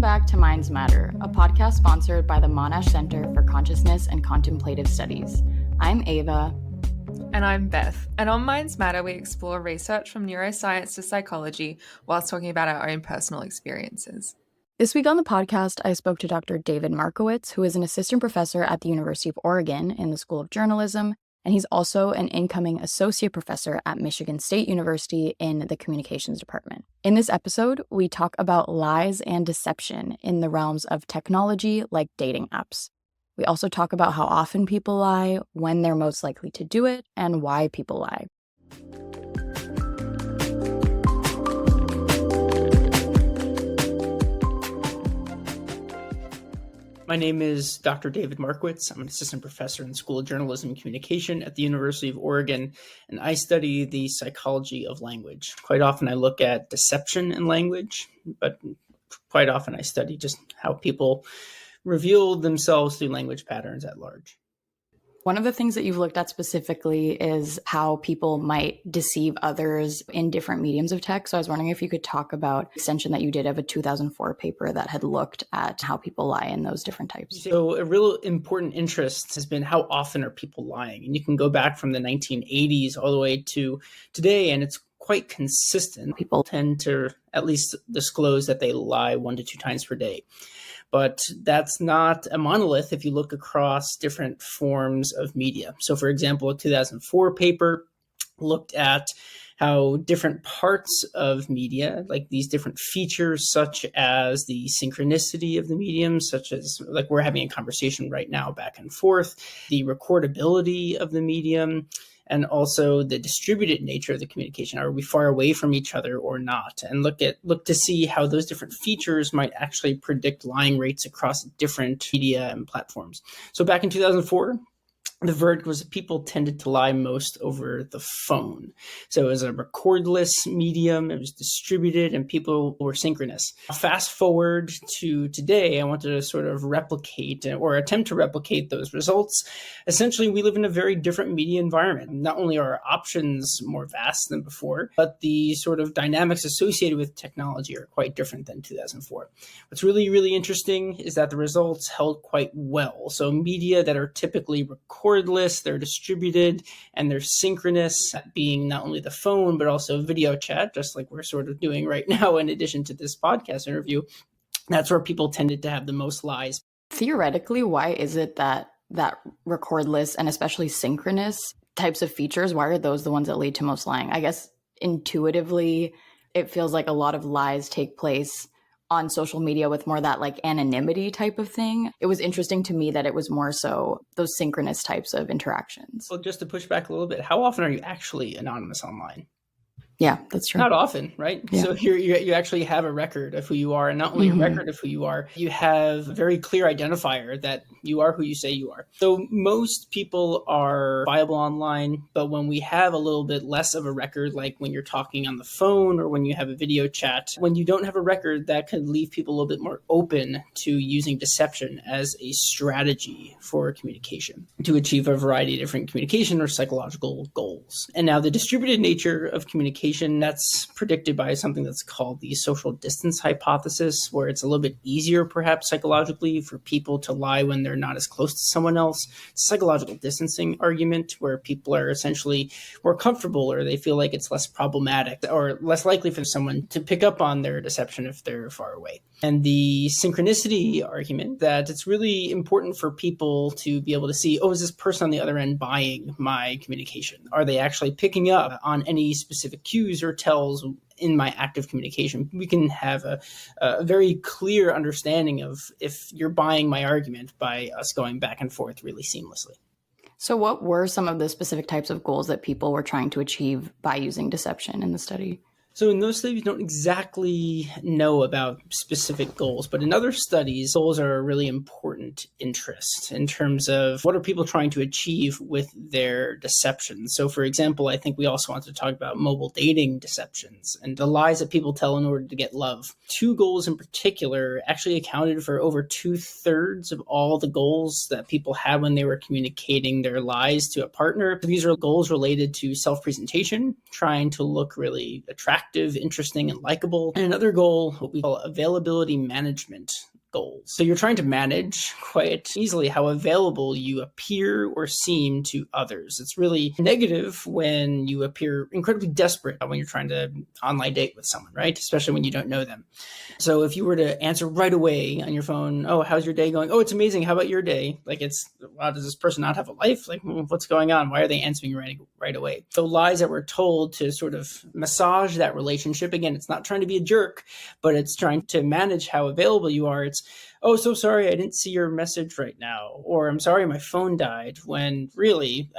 Welcome back to Minds Matter, a podcast sponsored by the Monash Center for Consciousness and Contemplative Studies. I'm Ava. And I'm Beth. And on Minds Matter, we explore research from neuroscience to psychology whilst talking about our own personal experiences. This week on the podcast, I spoke to Dr. David Markowitz, who is an assistant professor at the University of Oregon in the School of Journalism, and he's also an incoming associate professor at Michigan State University in the communications department. In this episode, we talk about lies and deception in the realms of technology like dating apps. We also talk about how often people lie, when they're most likely to do it, and why people lie. My name is Dr. David Markowitz. I'm an assistant professor in the School of Journalism and Communication at the University of Oregon, and I study the psychology of language. Quite often I look at deception in language, but quite often I study just how people reveal themselves through language patterns at large. One of the things that you've looked at specifically is how people might deceive others in different mediums of tech. So I was wondering if you could talk about the extension that you did of a 2004 paper that had looked at how people lie in those different types. So a real important interest has been how often are people lying? And you can go back from the 1980s all the way to today, and it's quite consistent. People tend to at least disclose that they lie 1 to 2 times per day. But that's not a monolith if you look across different forms of media. So for example, a 2004 paper looked at how different parts of media, like these different features such as the synchronicity of the medium, such as like we're having a conversation right now back and forth, the recordability of the medium, and also the distributed nature of the communication. Are we far away from each other or not? And look to see how those different features might actually predict lying rates across different media and platforms. So back in 2004, the verdict was that people tended to lie most over the phone. So it was a recordless medium, it was distributed, and people were synchronous. Fast forward to today, I wanted to sort of replicate or attempt to replicate those results. Essentially, we live in a very different media environment. Not only are our options more vast than before, but the sort of dynamics associated with technology are quite different than 2004. What's really, really interesting is that the results held quite well. So media that are typically recordless, they're distributed, and they're synchronous, being not only the phone, but also video chat, just like we're sort of doing right now in addition to this podcast interview. That's where people tended to have the most lies. Theoretically, why is it that recordless and especially synchronous types of features, why are those the ones that lead to most lying? I guess intuitively, it feels like a lot of lies take place on social media with more that like anonymity type of thing. It was interesting to me that it was more so those synchronous types of interactions. Well, just to push back a little bit, how often are you actually anonymous online? Yeah, that's true. Not often, right? Yeah. So here you actually have a record of who you are, and not only a record of who you are, you have a very clear identifier that you are who you say you are. So most people are viable online, but when we have a little bit less of a record, like when you're talking on the phone or when you have a video chat, when you don't have a record, that could leave people a little bit more open to using deception as a strategy for communication to achieve a variety of different communication or psychological goals. And now the distributed nature of communication, that's predicted by something that's called the social distance hypothesis, where it's a little bit easier perhaps psychologically for people to lie when they're not as close to someone else. Psychological distancing argument, where people are essentially more comfortable or they feel like it's less problematic or less likely for someone to pick up on their deception if they're far away. And the synchronicity argument, that it's really important for people to be able to see, oh, is this person on the other end buying my communication? Are they actually picking up on any specific cues or tells in my active communication? We can have a very clear understanding of if you're buying my argument by us going back and forth really seamlessly. So what were some of the specific types of goals that people were trying to achieve by using deception in the study? So in those studies, we don't exactly know about specific goals, but in other studies, goals are a really important interest in terms of what are people trying to achieve with their deception. So for example, I think we also want to talk about mobile dating deceptions and the lies that people tell in order to get love. 2 goals in particular actually accounted for over 2/3 of all the goals that people had when they were communicating their lies to a partner. These are goals related to self-presentation, trying to look really attractive attractive, interesting, and likable. And another goal, what we call availability management goals. So you're trying to manage quite easily how available you appear or seem to others. It's really negative when you appear incredibly desperate when you're trying to online date with someone, right? Especially when you don't know them. So if you were to answer right away on your phone, oh, how's your day going? Oh, it's amazing. How about your day? Like wow, does this person not have a life? Like, what's going on? Why are they answering right away? So lies that we're told to sort of massage that relationship. Again, it's not trying to be a jerk, but it's trying to manage how available you are. It's, oh, so sorry, I didn't see your message right now. Or I'm sorry, my phone died. When really,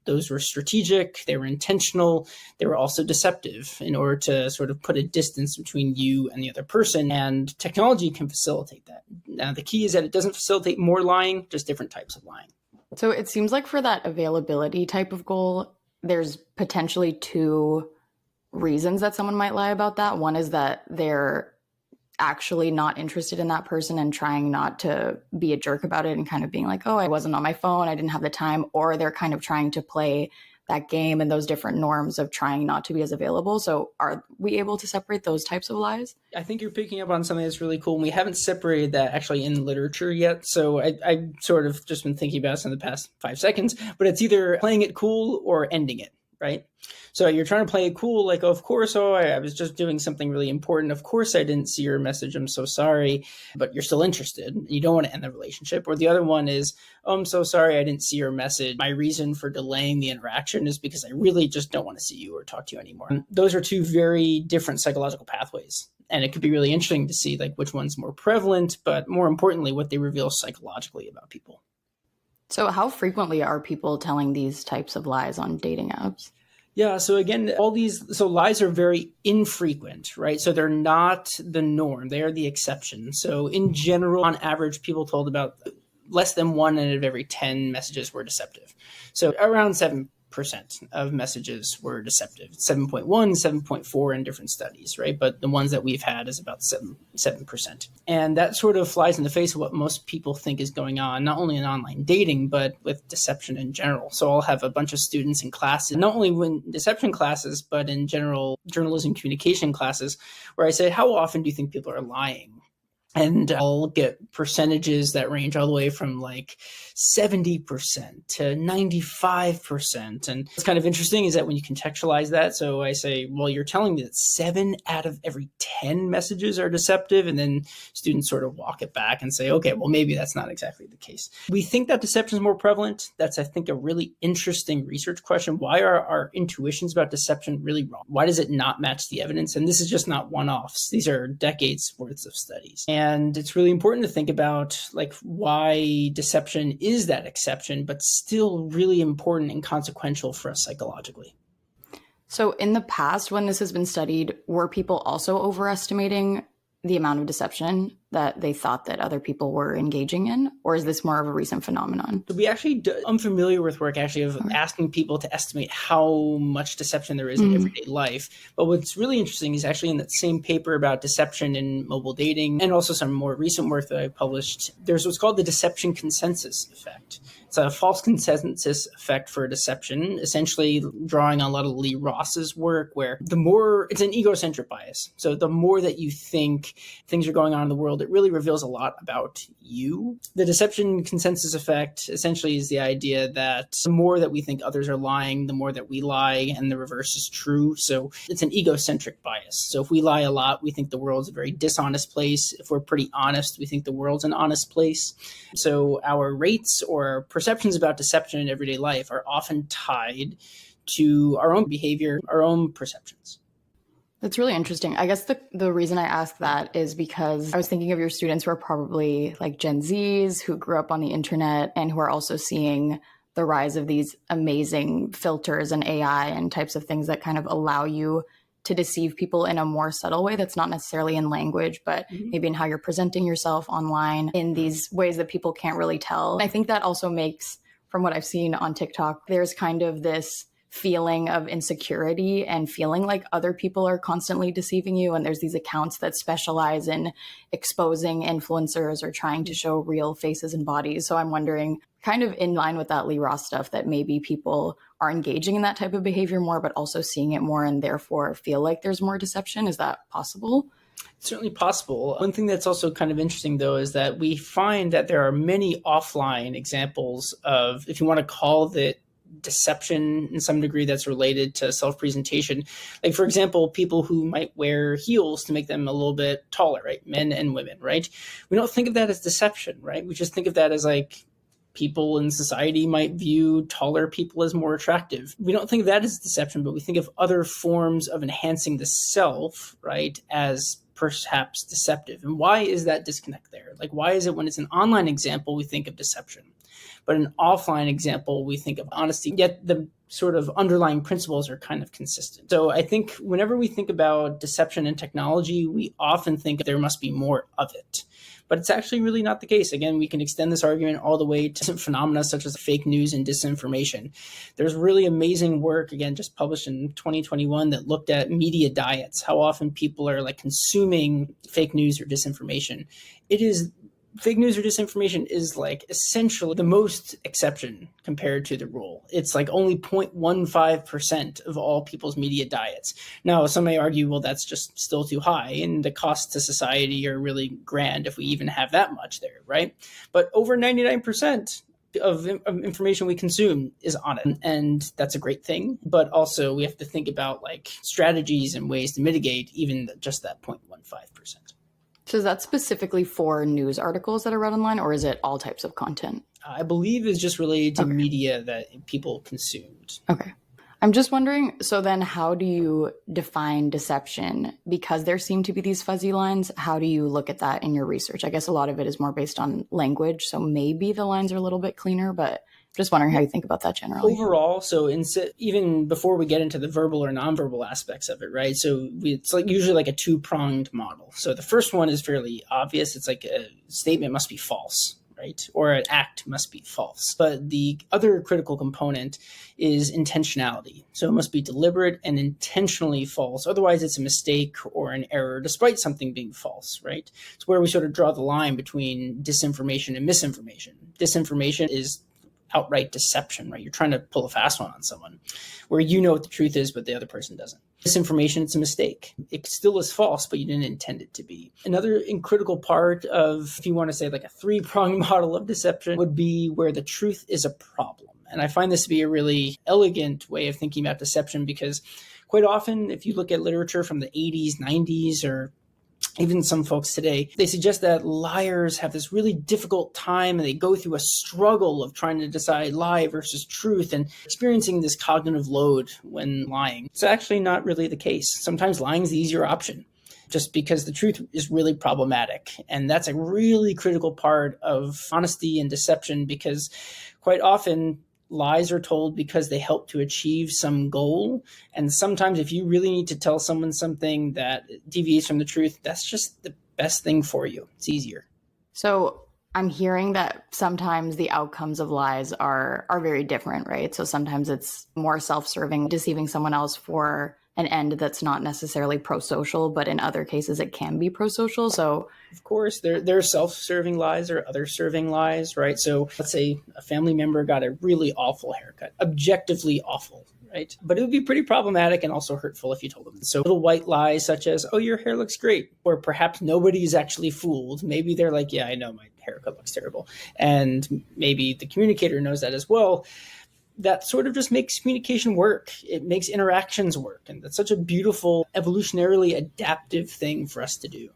those were strategic, they were intentional, they were also deceptive in order to sort of put a distance between you and the other person. And technology can facilitate that. Now, the key is that it doesn't facilitate more lying, just different types of lying. So it seems like for that availability type of goal, there's potentially two reasons that someone might lie about that. One is that they're actually not interested in that person and trying not to be a jerk about it and kind of being like, oh, I wasn't on my phone, I didn't have the time, or they're kind of trying to play that game and those different norms of trying not to be as available. So are we able to separate those types of lies? I think you're picking up on something that's really cool. And we haven't separated that actually in literature yet. So I've sort of just been thinking about this in the past 5 seconds, but it's either playing it cool or ending it, right? So you're trying to play it cool, like, oh, of course, I was just doing something really important. Of course, I didn't see your message. I'm so sorry, but you're still interested. You don't want to end the relationship. Or the other one is, oh, I'm so sorry, I didn't see your message. My reason for delaying the interaction is because I really just don't want to see you or talk to you anymore. And those are two very different psychological pathways. And it could be really interesting to see like which one's more prevalent, but more importantly, what they reveal psychologically about people. So how frequently are people telling these types of lies on dating apps? Yeah. So again, so lies are very infrequent, right? So they're not the norm. They are the exception. So in general, on average, people told about less than 1 out of every 10 messages were deceptive. So around 7% of messages were deceptive. 7.1, 7.4 in different studies, right? But the ones that we've had is about 7%. And that sort of flies in the face of what most people think is going on, not only in online dating, but with deception in general. So I'll have a bunch of students in classes, not only in deception classes, but in general journalism communication classes, where I say, how often do you think people are lying? And I'll get percentages that range all the way from like 70% to 95%. And what's kind of interesting is that when you contextualize that, so I say, well, you're telling me that 7 out of every 10 messages are deceptive. And then students sort of walk it back and say, okay, well, maybe that's not exactly the case. We think that deception is more prevalent. That's, I think, a really interesting research question. Why are our intuitions about deception really wrong? Why does it not match the evidence? And this is just not one-offs. These are decades worth of studies. And it's really important to think about like why deception is that exception, but still really important and consequential for us psychologically. So in the past, when this has been studied, were people also overestimating the amount of deception that they thought that other people were engaging in? Or is this more of a recent phenomenon? So we actually, I'm familiar with work actually of asking people to estimate how much deception there is in everyday life. But what's really interesting is actually in that same paper about deception in mobile dating and also some more recent work that I published, there's what's called the deception consensus effect. It's a false consensus effect for deception, essentially drawing on a lot of Lee Ross's work, where the more, it's an egocentric bias. So the more that you think things are going on in the world, it really reveals a lot about you. The deception consensus effect essentially is the idea that the more that we think others are lying, the more that we lie, and the reverse is true. So it's an egocentric bias. So if we lie a lot, we think the world's a very dishonest place. If we're pretty honest, we think the world's an honest place. So our rates or perceptions about deception in everyday life are often tied to our own behavior, our own perceptions. That's really interesting. I guess the reason I asked that is because I was thinking of your students who are probably like Gen Zs who grew up on the internet and who are also seeing the rise of these amazing filters and AI and types of things that kind of allow you to deceive people in a more subtle way that's not necessarily in language, but maybe in how you're presenting yourself online in these ways that people can't really tell. I think that also makes, from what I've seen on TikTok, there's kind of this feeling of insecurity and feeling like other people are constantly deceiving you. And there's these accounts that specialize in exposing influencers or trying to show real faces and bodies. So I'm wondering, kind of in line with that Lee Ross stuff, that maybe people are engaging in that type of behavior more, but also seeing it more and therefore feel like there's more deception. Is that possible? It's certainly possible. One thing that's also kind of interesting, though, is that we find that there are many offline examples of, if you want to call it deception in some degree that's related to self-presentation. Like, for example, people who might wear heels to make them a little bit taller, right? Men and women, right? We don't think of that as deception, right? We just think of that as like people in society might view taller people as more attractive. We don't think of that as deception, but we think of other forms of enhancing the self, right, as perhaps deceptive. And why is that disconnect there? Like, why is it when it's an online example, we think of deception, but an offline example, we think of honesty, yet the sort of underlying principles are kind of consistent. So I think whenever we think about deception in technology, we often think there must be more of it. But it's actually really not the case. Again, we can extend this argument all the way to phenomena such as fake news and disinformation. There's really amazing work, again, just published in 2021 that looked at media diets, how often people are like consuming fake news or disinformation. Fake news or disinformation is like essentially the most exception compared to the rule. It's like only 0.15% of all people's media diets. Now, some may argue, well, that's just still too high, and the costs to society are really grand if we even have that much there, right? But over 99% of information we consume is on it, and that's a great thing. But also we have to think about like strategies and ways to mitigate even just that 0.15%. So is that specifically for news articles that are read online, or is it all types of content? I believe is just related to media that people consumed. Okay. I'm just wondering, so then how do you define deception? Because there seem to be these fuzzy lines. How do you look at that in your research? I guess a lot of it is more based on language, so maybe the lines are a little bit cleaner, but just wondering how you think about that generally. Overall, so even before we get into the verbal or nonverbal aspects of it, right? So it's like usually like a two-pronged model. So the first one is fairly obvious. It's like a statement must be false, right? Or an act must be false. But the other critical component is intentionality. So it must be deliberate and intentionally false. Otherwise, it's a mistake or an error, despite something being false, right? It's where we sort of draw the line between disinformation and misinformation. Disinformation is outright deception, right? You're trying to pull a fast one on someone where you know what the truth is, but the other person doesn't. Misinformation, it's a mistake. It still is false, but you didn't intend it to be. Another critical part of, if you want to say like a three-pronged model of deception, would be where the truth is a problem. And I find this to be a really elegant way of thinking about deception because quite often, if you look at literature from the 80s, 90s, or even some folks today, they suggest that liars have this really difficult time and they go through a struggle of trying to decide lie versus truth and experiencing this cognitive load when lying. It's actually not really the case. Sometimes lying is the easier option just because the truth is really problematic. And that's a really critical part of honesty and deception because quite often lies are told because they help to achieve some goal. And sometimes if you really need to tell someone something that deviates from the truth, that's just the best thing for you. It's easier. So I'm hearing that sometimes the outcomes of lies are very different, right? So sometimes it's more self-serving, deceiving someone else for an end that's not necessarily pro-social, but in other cases it can be pro-social. So of course, there are self-serving lies or other serving lies, right? So let's say a family member got a really awful haircut, objectively awful, right? But it would be pretty problematic and also hurtful if you told them. So little white lies such as, oh, your hair looks great, or perhaps nobody's actually fooled. Maybe they're like, yeah, I know my haircut looks terrible. And maybe the communicator knows that as well. That sort of just makes communication work. It makes interactions work. And that's such a beautiful, evolutionarily adaptive thing for us to do.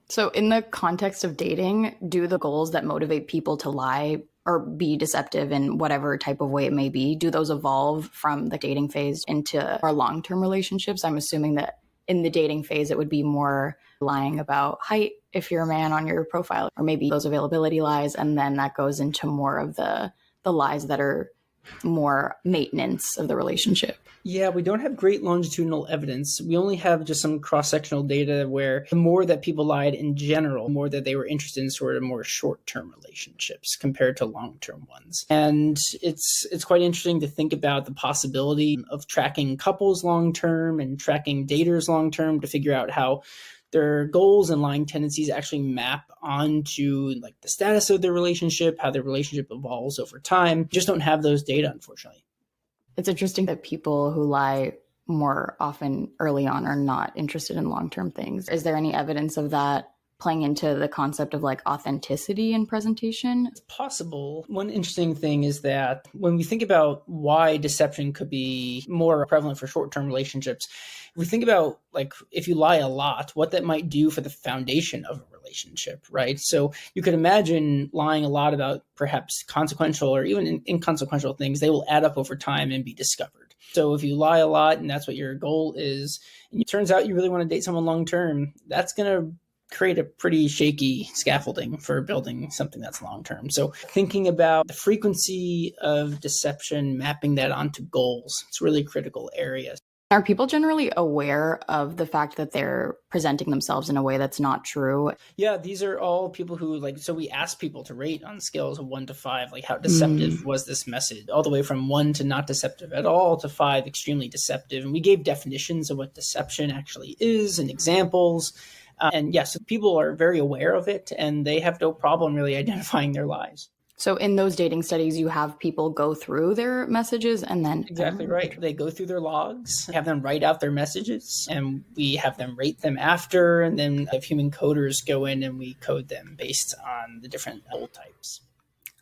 So in the context of dating, do the goals that motivate people to lie or be deceptive in whatever type of way it may be, do those evolve from the dating phase into our long-term relationships? I'm assuming that in the dating phase, it would be more lying about height if you're a man on your profile, or maybe those availability lies. And then that goes into more of the lies that are more maintenance of the relationship? Yeah, we don't have great longitudinal evidence. We only have just some cross-sectional data where the more that people lied in general, the more that they were interested in sort of more short-term relationships compared to long-term ones. And it's quite interesting to think about the possibility of tracking couples long-term and tracking daters long-term to figure out how their goals and lying tendencies actually map onto like the status of their relationship, how their relationship evolves over time. We just don't have those data, unfortunately. It's interesting that people who lie more often early on are not interested in long-term things. Is there any evidence of that playing into the concept of like authenticity in presentation? It's possible. One interesting thing is that when we think about why deception could be more prevalent for short-term relationships, if we think about like if you lie a lot, what that might do for the foundation of a relationship, right? So you could imagine lying a lot about perhaps consequential or even inconsequential things. They will add up over time and be discovered. So if you lie a lot and that's what your goal is, and it turns out you really want to date someone long-term, that's going to create a pretty shaky scaffolding for building something that's long-term. So thinking about the frequency of deception, mapping that onto goals, it's really a critical area. Are people generally aware of the fact that they're presenting themselves in a way that's not true? Yeah, these are all people who so we ask people to rate on scales of 1 to 5, like how deceptive was this message, all the way from 1 to not deceptive at all to 5, extremely deceptive. And we gave definitions of what deception actually is and examples. And yes, people are very aware of it and they have no problem really identifying their lies. So in those dating studies, you have people go through their messages and then... Exactly right. They go through their logs, have them write out their messages, and we have them rate them after, and then have human coders go in and we code them based on the different goal types.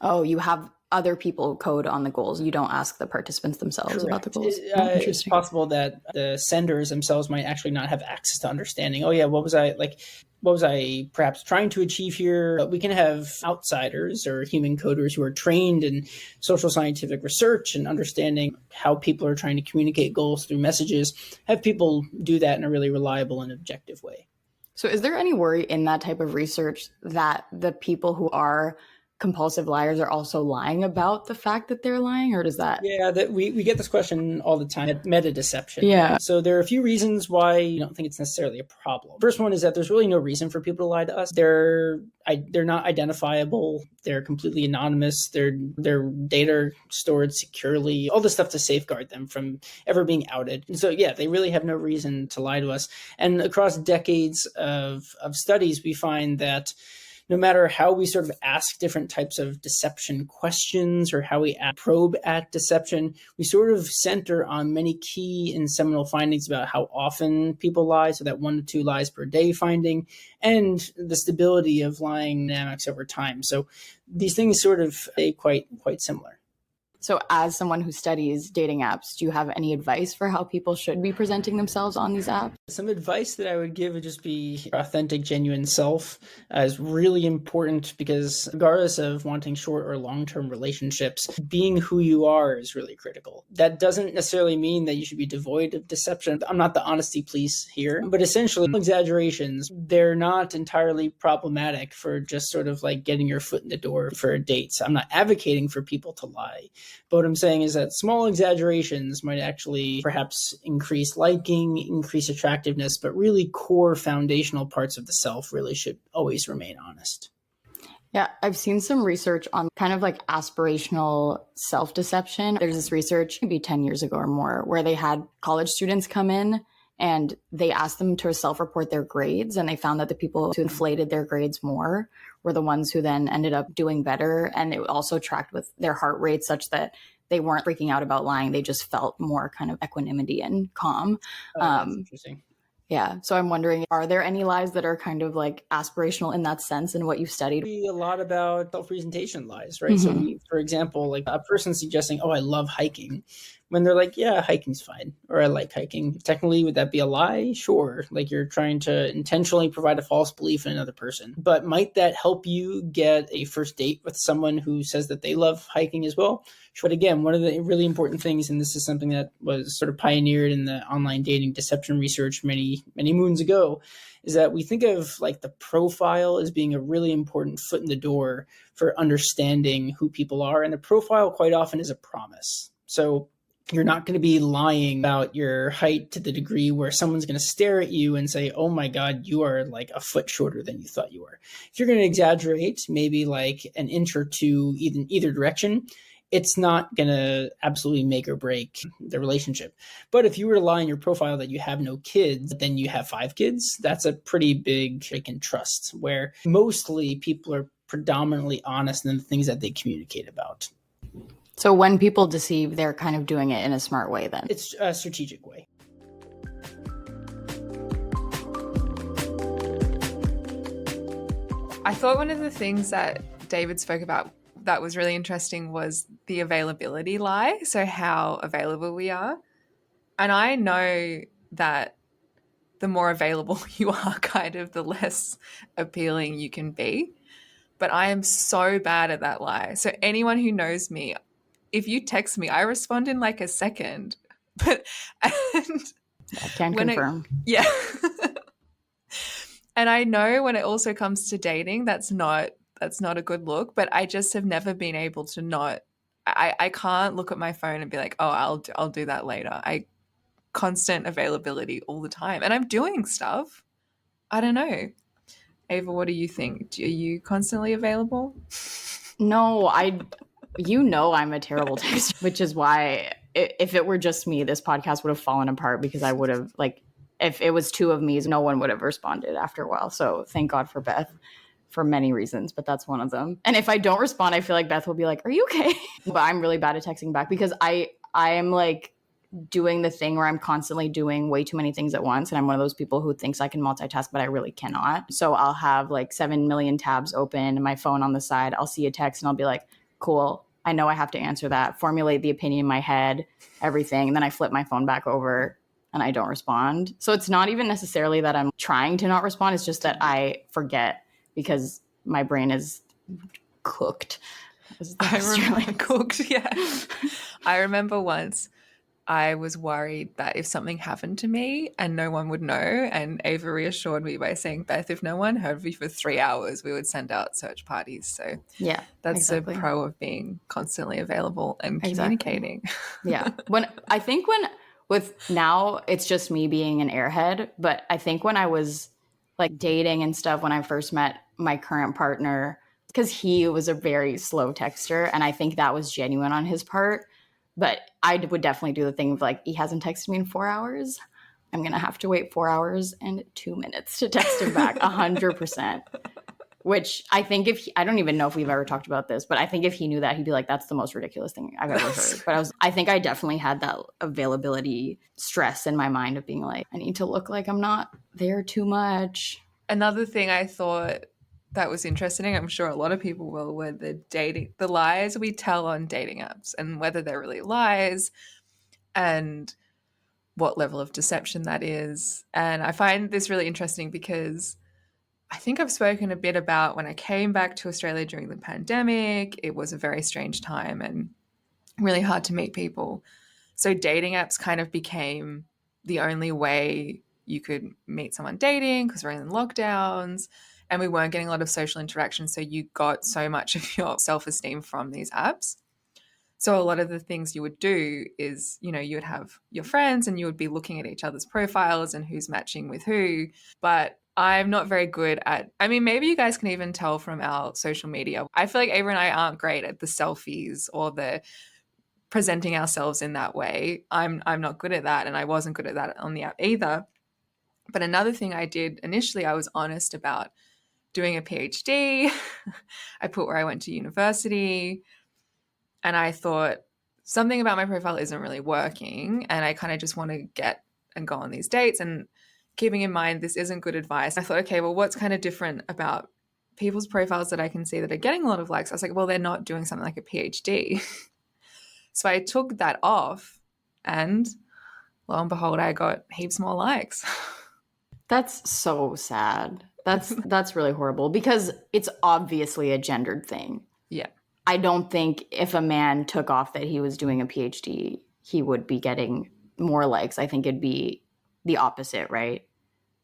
Oh, you have other people code on the goals. You don't ask the participants themselves Correct. about the goals. It's possible that the senders themselves might actually not have access to understanding, oh yeah, what was I perhaps trying to achieve here? But we can have outsiders or human coders who are trained in social scientific research and understanding how people are trying to communicate goals through messages, have people do that in a really reliable and objective way. So is there any worry in that type of research that the people who are compulsive liars are also lying about the fact that they're lying, or does that... Yeah, that we get this question all the time, meta deception. Yeah. So there are a few reasons why you don't think it's necessarily a problem. First one is that there's really no reason for people to lie to us. They're not identifiable. They're completely anonymous. Their data are stored securely, all this stuff to safeguard them from ever being outed. And so yeah, they really have no reason to lie to us. And across decades of studies, we find that no matter how we sort of ask different types of deception questions or how we probe at deception, we sort of center on many key and seminal findings about how often people lie, so that 1 to 2 lies per day finding, and the stability of lying dynamics over time. So these things sort of stay quite similar. So as someone who studies dating apps, do you have any advice for how people should be presenting themselves on these apps? Some advice that I would give would just be authentic, genuine self is really important, because regardless of wanting short or long-term relationships, being who you are is really critical. That doesn't necessarily mean that you should be devoid of deception. I'm not the honesty police here, but essentially exaggerations, they're not entirely problematic for just sort of like getting your foot in the door for a date. So I'm not advocating for people to lie. But what I'm saying is that small exaggerations might actually perhaps increase liking, increase attractiveness, but really core foundational parts of the self really should always remain honest. Yeah, I've seen some research on kind of like aspirational self-deception. There's this research maybe 10 years ago or more where they had college students come in and they asked them to self-report their grades, and they found that the people who inflated their grades more were the ones who then ended up doing better. And it also tracked with their heart rate such that they weren't freaking out about lying. They just felt more kind of equanimity and calm. That's interesting. Yeah. So I'm wondering, are there any lies that are kind of like aspirational in that sense in what you've studied? A lot about self-presentation lies, right? So for example, like a person suggesting, oh, I love hiking. when they're like, yeah, hiking's fine, or I like hiking. Technically, would that be a lie? Sure. Like you're trying to intentionally provide a false belief in another person. But might that help you get a first date with someone who says that they love hiking as well? But again, one of the really important things, and this is something that was sort of pioneered in the online dating deception research many, many moons ago, is that we think of like the profile as being a really important foot in the door for understanding who people are. And the profile quite often is a promise. So you're not going to be lying about your height to the degree where someone's going to stare at you and say, oh my God, you are like a foot shorter than you thought you were. If you're going to exaggerate maybe like an inch or two in either direction, it's not going to absolutely make or break the relationship. But if you were to lie in your profile that you have no kids, then you have 5 kids, that's a pretty big break in trust, where mostly people are predominantly honest in the things that they communicate about. So when people deceive, they're kind of doing it in a smart way then? It's a strategic way. I thought one of the things that David spoke about that was really interesting was the availability lie. So how available we are. And I know that the more available you are, kind of the less appealing you can be. But I am so bad at that lie. So anyone who knows me, if you text me, I respond in like a second. But and I can confirm. Yeah. And I know when it also comes to dating, that's not a good look, but I just have never been able to not. I can't look at my phone and be like, oh, I'll do that later. Constant availability all the time, and I'm doing stuff. I don't know. Ava, what do you think? Are you constantly available? No, I'm a terrible texter, which is why if it were just me, this podcast would have fallen apart because I would have if it was 2 of me, no one would have responded after a while. So thank God for Beth for many reasons, but that's one of them. And if I don't respond, I feel like Beth will be like, are you okay? But I'm really bad at texting back because I am like doing the thing where I'm constantly doing way too many things at once. And I'm one of those people who thinks I can multitask, but I really cannot. So I'll have like 7 million tabs open, my phone on the side. I'll see a text and I'll be like, cool, I know I have to answer that, formulate the opinion in my head, everything. And then I flip my phone back over and I don't respond. So it's not even necessarily that I'm trying to not respond. It's just that I forget because my brain is cooked. I remember cooked, yeah. I remember once I was worried that if something happened to me and no one would know, and Ava reassured me by saying, Beth, if no one heard of you for 3 hours, we would send out search parties. So yeah, that's exactly. a pro of being constantly available and communicating. Yeah. With now it's just me being an airhead, but I think when I was like dating and stuff, when I first met my current partner, because he was a very slow texter, and I think that was genuine on his part. But I would definitely do the thing of like, he hasn't texted me in 4 hours. I'm going to have to wait 4 hours and 2 minutes to text him back 100%. Which I think I don't even know if we've ever talked about this, but I think if he knew that, he'd be like, that's the most ridiculous thing I've ever heard. But I think I definitely had that availability stress in my mind of being like, I need to look like I'm not there too much. Another thing I thought that was interesting, I'm sure a lot of people will, were the lies we tell on dating apps and whether they're really lies and what level of deception that is. And I find this really interesting because I think I've spoken a bit about when I came back to Australia during the pandemic. It was a very strange time and really hard to meet people. So dating apps kind of became the only way you could meet someone dating because we're in lockdowns and we weren't getting a lot of social interaction. So you got so much of your self-esteem from these apps. So a lot of the things you would do is, you would have your friends and you would be looking at each other's profiles and who's matching with who. But I'm not very good maybe you guys can even tell from our social media. I feel like Ava and I aren't great at the selfies or the presenting ourselves in that way. I'm not good at that, and I wasn't good at that on the app either. But another thing I did initially, I was honest about doing a PhD. I put where I went to university, and I thought something about my profile isn't really working, and I kind of just want to get and go on these dates. And keeping in mind this isn't good advice, I thought, okay, well, what's kind of different about people's profiles that I can see that are getting a lot of likes? I was like, well, they're not doing something like a PhD. So I took that off And lo and behold, I got heaps more likes. That's so sad. That's really horrible because it's obviously a gendered thing. Yeah. I don't think if a man took off that he was doing a PhD, he would be getting more likes. I think it'd be the opposite, right?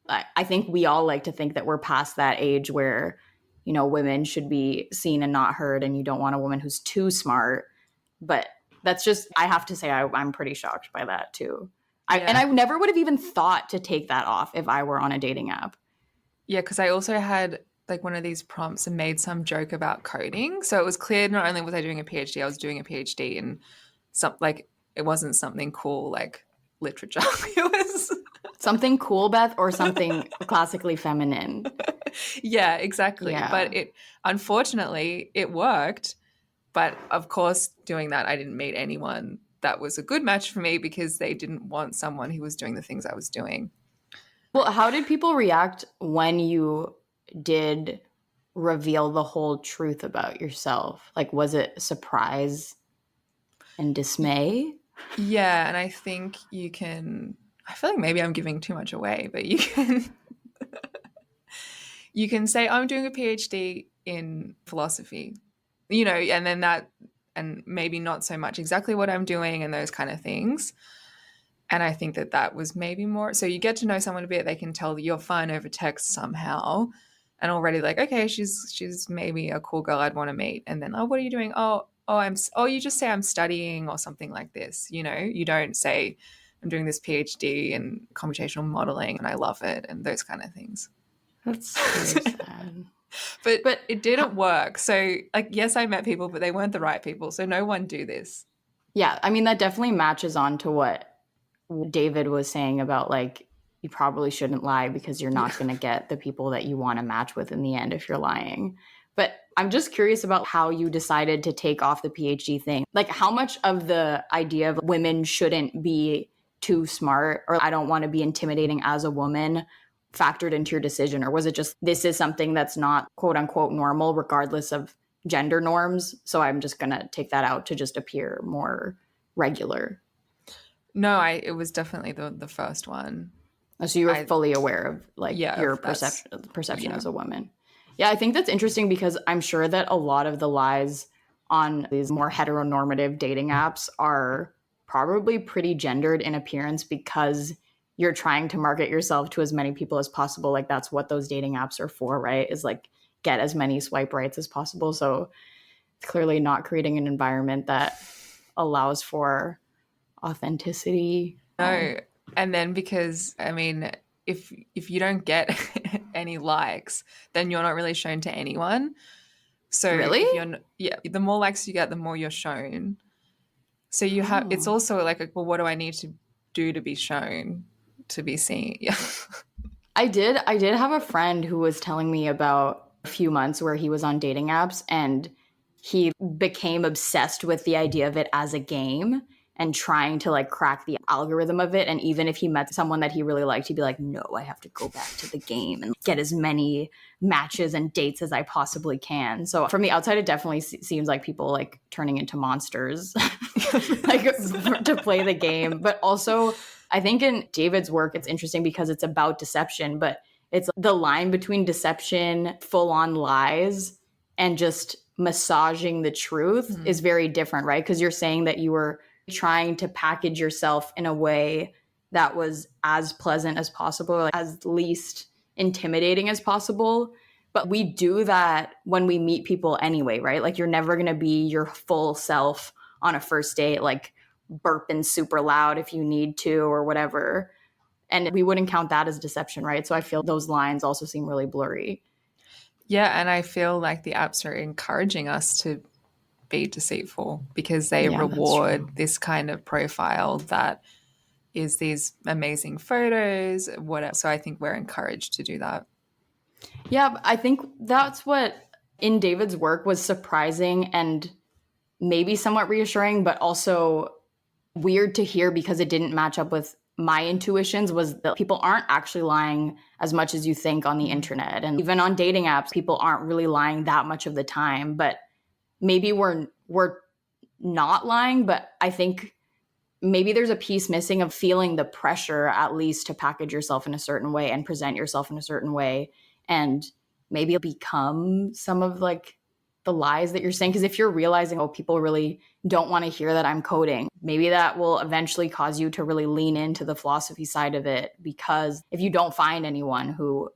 I think we all like to think that we're past that age where, women should be seen and not heard, and you don't want a woman who's too smart. But that's just, I have to say, I'm pretty shocked by that too. And I never would have even thought to take that off if I were on a dating app. Yeah, because I also had like one of these prompts and made some joke about coding. So it was clear not only was I doing a PhD, I was doing a PhD in it wasn't something cool like literature. It was something cool, Beth, or something classically feminine. Yeah, exactly. Yeah. But unfortunately, it worked. But of course, doing that, I didn't meet anyone that was a good match for me because they didn't want someone who was doing the things I was doing. Well, how did people react when you did reveal the whole truth about yourself? Like, was it surprise and dismay? Yeah, and I think I feel like maybe I'm giving too much away, but you can say, I'm doing a PhD in philosophy, and then and maybe not so much exactly what I'm doing and those kind of things. And I think that was maybe more, so you get to know someone a bit, they can tell that you're fine over text somehow, and already like, okay, she's maybe a cool girl I'd want to meet. And then, oh, what are you doing? You just say I'm studying or something like this. You don't say I'm doing this PhD in computational modeling and I love it and those kind of things. That's so sad. But it didn't work. So like, yes, I met people, but they weren't the right people. So no one do this. Yeah, I mean, that definitely matches on to what David was saying about like, you probably shouldn't lie because you're not going to get the people that you want to match with in the end if you're lying. But I'm just curious about how you decided to take off the PhD thing. Like, how much of the idea of women shouldn't be too smart or I don't want to be intimidating as a woman factored into your decision? Or was it just, this is something that's not quote unquote normal regardless of gender norms, so I'm just going to take that out to just appear more regular? No, it was definitely the first one. So you were fully aware of like your perception as a woman. Yeah, I think that's interesting because I'm sure that a lot of the lies on these more heteronormative dating apps are probably pretty gendered in appearance because you're trying to market yourself to as many people as possible. Like that's what those dating apps are for, right? Is like get as many swipe rights as possible. So it's clearly not creating an environment that allows for authenticity. No. And then because, I mean, if you don't get any likes, then you're not really shown to anyone. So really? The more likes you get, the more you're shown. So you have, it's also like, well, what do I need to do to be shown, to be seen? Yeah. I did have a friend who was telling me about a few months where he was on dating apps and he became obsessed with the idea of it as a game and trying to like crack the algorithm of it. And even if he met someone that he really liked, he'd be like, no, I have to go back to the game and get as many matches and dates as I possibly can. So from the outside, it definitely seems like people like turning into monsters like to play the game. But also I think in David's work, it's interesting because it's about deception, but it's the line between deception, full on lies, and just massaging the truth is very different, right? Because you're saying that you were trying to package yourself in a way that was as pleasant as possible, like as least intimidating as possible. But we do that when we meet people anyway, right? Like you're never going to be your full self on a first date, like burping super loud if you need to or whatever. And we wouldn't count that as deception, right? So I feel those lines also seem really blurry. Yeah, and I feel like the apps are encouraging us to be deceitful because they reward this kind of profile that is these amazing photos, whatever. So I think we're encouraged to do that. Yeah, I think that's what in David's work was surprising and maybe somewhat reassuring, but also weird to hear because it didn't match up with my intuitions, was that people aren't actually lying as much as you think on the internet. And even on dating apps, people aren't really lying that much of the time, but maybe we're not lying. But I think maybe there's a piece missing of feeling the pressure, at least, to package yourself in a certain way and present yourself in a certain way. And maybe it'll become some of like the lies that you're saying. Because if you're realizing, oh, people really don't want to hear that I'm coding, maybe that will eventually cause you to really lean into the philosophy side of it. Because if you don't find anyone who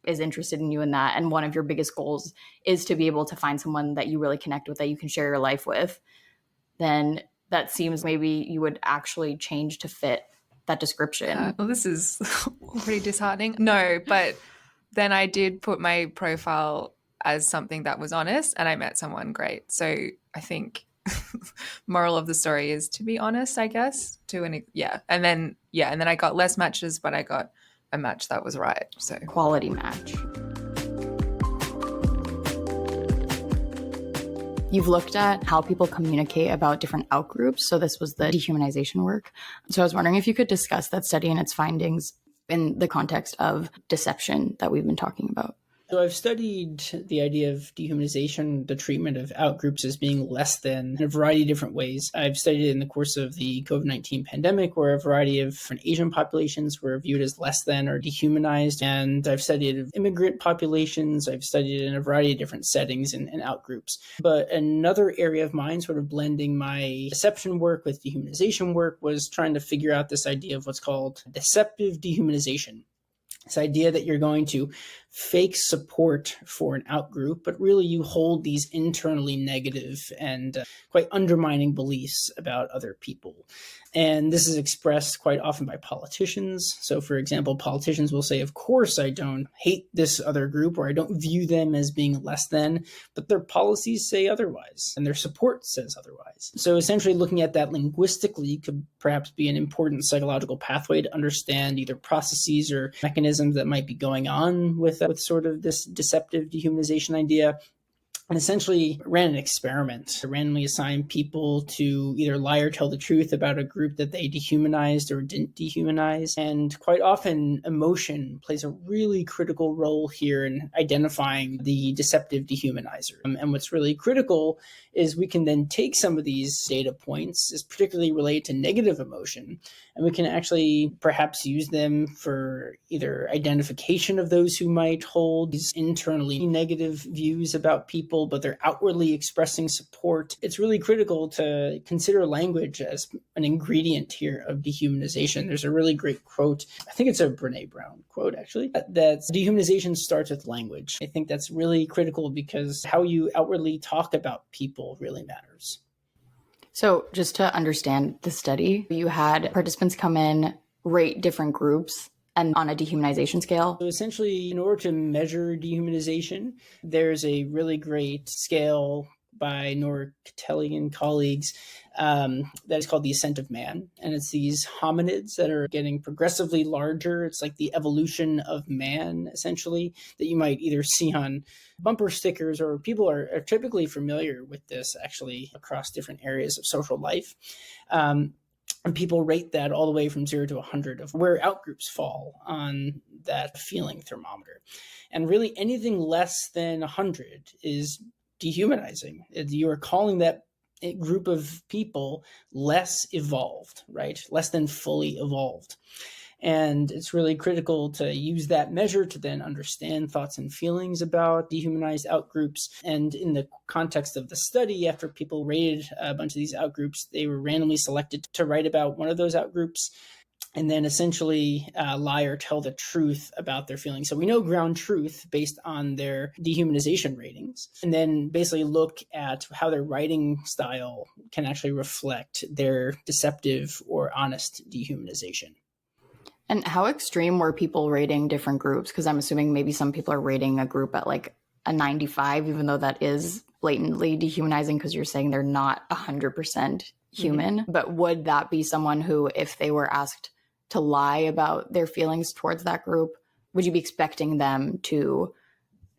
is interested in you in that, and one of your biggest goals is to be able to find someone that you really connect with, that you can share your life with, then that seems maybe you would actually change to fit that description. Well, this is pretty disheartening. No, but then I did put my profile as something that was honest, and I met someone great. So I think moral of the story is to be honest, I guess. And then I got less matches, but I got a match that was right. So quality match. You've looked at how people communicate about different outgroups. So this was the dehumanization work. So I was wondering if you could discuss that study and its findings in the context of deception that we've been talking about. So I've studied the idea of dehumanization, the treatment of outgroups as being less than in a variety of different ways. I've studied it in the course of the COVID-19 pandemic, where a variety of different Asian populations were viewed as less than or dehumanized. And I've studied immigrant populations. I've studied it in a variety of different settings and outgroups. But another area of mine, sort of blending my deception work with dehumanization work, was trying to figure out this idea of what's called deceptive dehumanization. This idea that you're going to fake support for an outgroup, but really you hold these internally negative and quite undermining beliefs about other people. And this is expressed quite often by politicians. So, for example, politicians will say, of course, I don't hate this other group, or I don't view them as being less than, but their policies say otherwise, and their support says otherwise. So essentially looking at that linguistically could perhaps be an important psychological pathway to understand either processes or mechanisms that might be going on with sort of this deceptive dehumanization idea. And essentially ran an experiment to randomly assign people to either lie or tell the truth about a group that they dehumanized or didn't dehumanize. And quite often emotion plays a really critical role here in identifying the deceptive dehumanizer. And what's really critical is we can then take some of these data points, is particularly related to negative emotion, and we can actually perhaps use them for either identification of those who might hold these internally negative views about people, but they're outwardly expressing support. It's really critical to consider language as an ingredient here of dehumanization. There's a really great quote, I think it's a Brene Brown quote actually, that dehumanization starts with language. I think that's really critical because how you outwardly talk about people really matters. So just to understand the study, you had participants come in, rate different groups, and on a dehumanization scale. So essentially, in order to measure dehumanization, there's a really great scale by Nora Catelli and colleagues that is called the Ascent of Man. And it's these hominids that are getting progressively larger. It's like the evolution of man, essentially, that you might either see on bumper stickers, or people are typically familiar with this actually across different areas of social life. And people rate that all the way from 0 to 100 of where outgroups fall on that feeling thermometer. And really anything less than 100 is dehumanizing. You are calling that group of people less evolved, right? Less than fully evolved. And it's really critical to use that measure to then understand thoughts and feelings about dehumanized outgroups. And in the context of the study, after people rated a bunch of these outgroups, they were randomly selected to write about one of those outgroups and then essentially lie or tell the truth about their feelings. So we know ground truth based on their dehumanization ratings, and then basically look at how their writing style can actually reflect their deceptive or honest dehumanization. And how extreme were people rating different groups? Because I'm assuming maybe some people are rating a group at like a 95, even though that is blatantly dehumanizing because you're saying they're not 100% human. Mm-hmm. But would that be someone who, if they were asked to lie about their feelings towards that group, would you be expecting them to